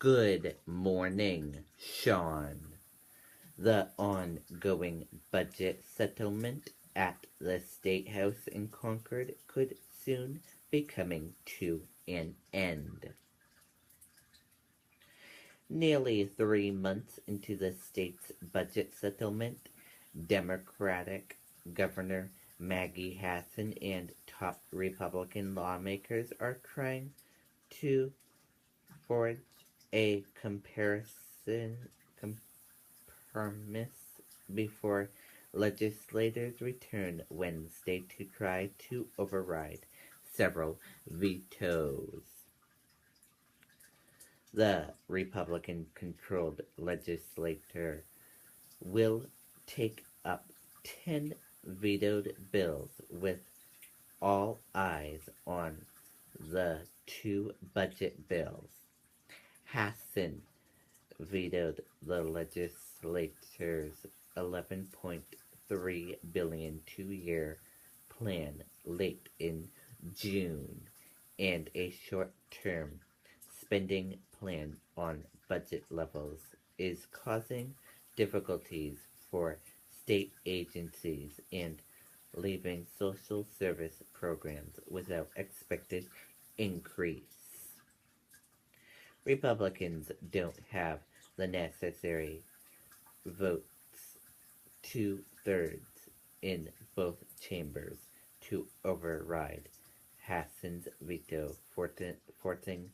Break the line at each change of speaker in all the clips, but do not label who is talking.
Good morning, Sean. The ongoing budget settlement at the State House in Concord could soon be coming to an end. Nearly 3 months into the state's budget settlement, Democratic Governor Maggie Hassan and top Republican lawmakers are trying to forge a compromise before legislators return Wednesday to try to override several vetoes. The Republican controlled legislature will take up 10 vetoed bills with all eyes on the two budget bills. Hassan vetoed the legislature's $11.3 billion two-year plan late in June and a short-term spending plan on budget levels is causing difficulties for state agencies and leaving social service programs without expected increase. Republicans don't have the necessary votes, 2/3 in both chambers, to override Hassan's veto, forcing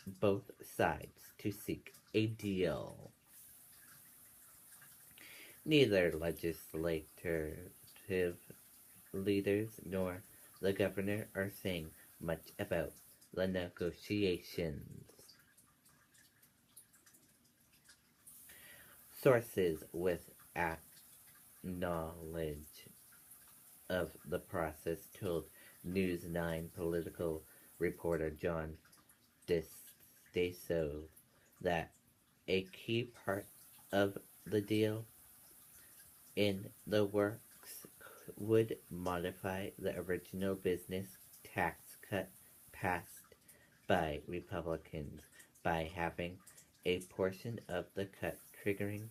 both sides to seek a deal. Neither legislative leaders nor the governor are saying much about the negotiations. Sources with knowledge of the process told News 9 political reporter John DeStaso that a key part of the deal in the works would modify the original business tax cut passed by Republicans by having a portion of the cut triggering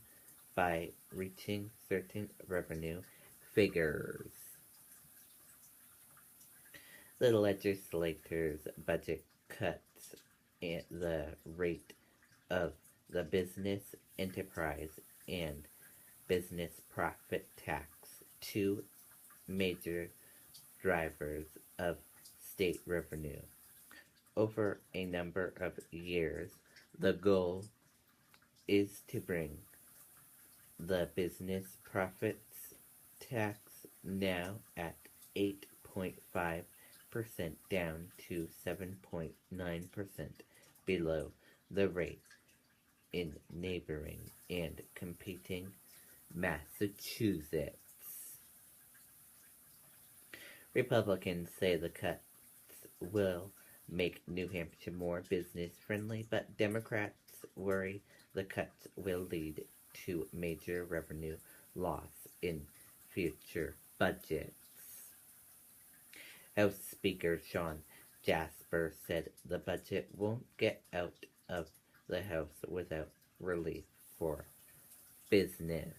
by reaching certain revenue figures. The legislature's budget cuts the rate of the business enterprise and business profit tax, two major drivers of state revenue. Over a number of years, the goal is to bring the business profits tax, now at 8.5%, down to 7.9%, below the rate in neighboring and competing Massachusetts. Republicans say the cuts will make New Hampshire more business friendly, but Democrats worry the cuts will lead to major revenue loss in future budgets. House Speaker Sean Jasper said the budget won't get out of the House without relief for business.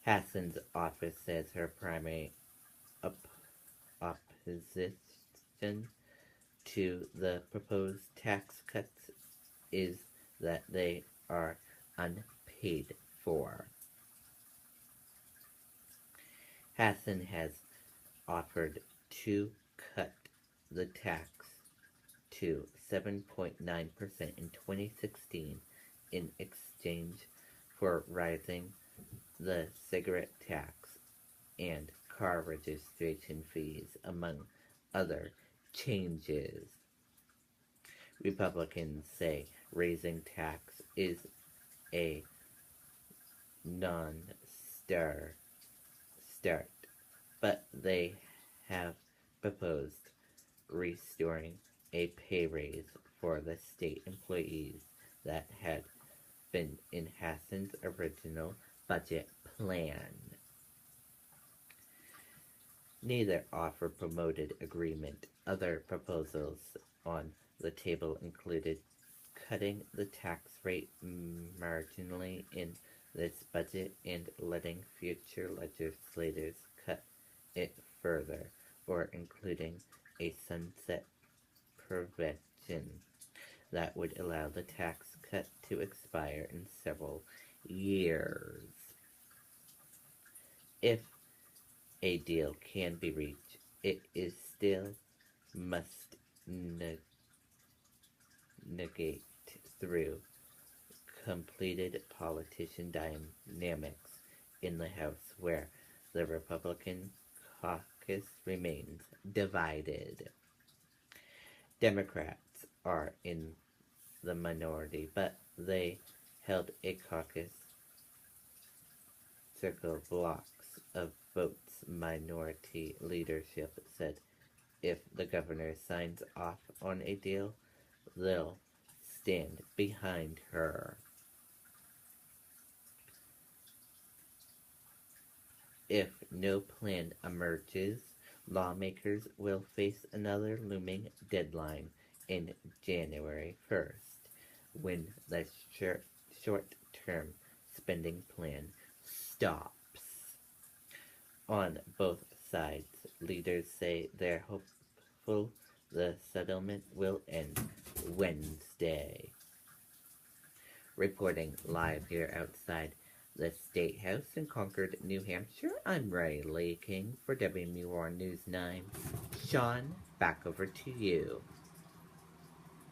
Hassan's office says her primary opposition to the proposed tax cuts is that they are unpaid for. Hassan has offered to cut the tax to 7.9% in 2016 in exchange for rising the cigarette tax and car registration fees, among other changes. Republicans say raising tax is a non-start, but they have proposed restoring a pay raise for the state employees that had been in Hassan's original budget plan. Neither offer promoted agreement. Other proposals on the table included cutting the tax rate marginally in this budget and letting future legislators cut it further, or including a sunset provision that would allow the tax cut to expire in several years. If a deal can be reached, it is still must negate through completed politician dynamics in the House, where the Republican caucus remains divided. Democrats are in the minority, but they held a caucus circle blocks of votes. Minority leadership said if the governor signs off on a deal, they'll stand behind her. If no plan emerges, lawmakers will face another looming deadline in January 1st, when the short-term spending plan stops. On both sides, leaders say they're hopeful the settlement will end Wednesday. Reporting live here outside the State House in Concord, New Hampshire, I'm Riley King for WMUR News 9. Sean, back over to you.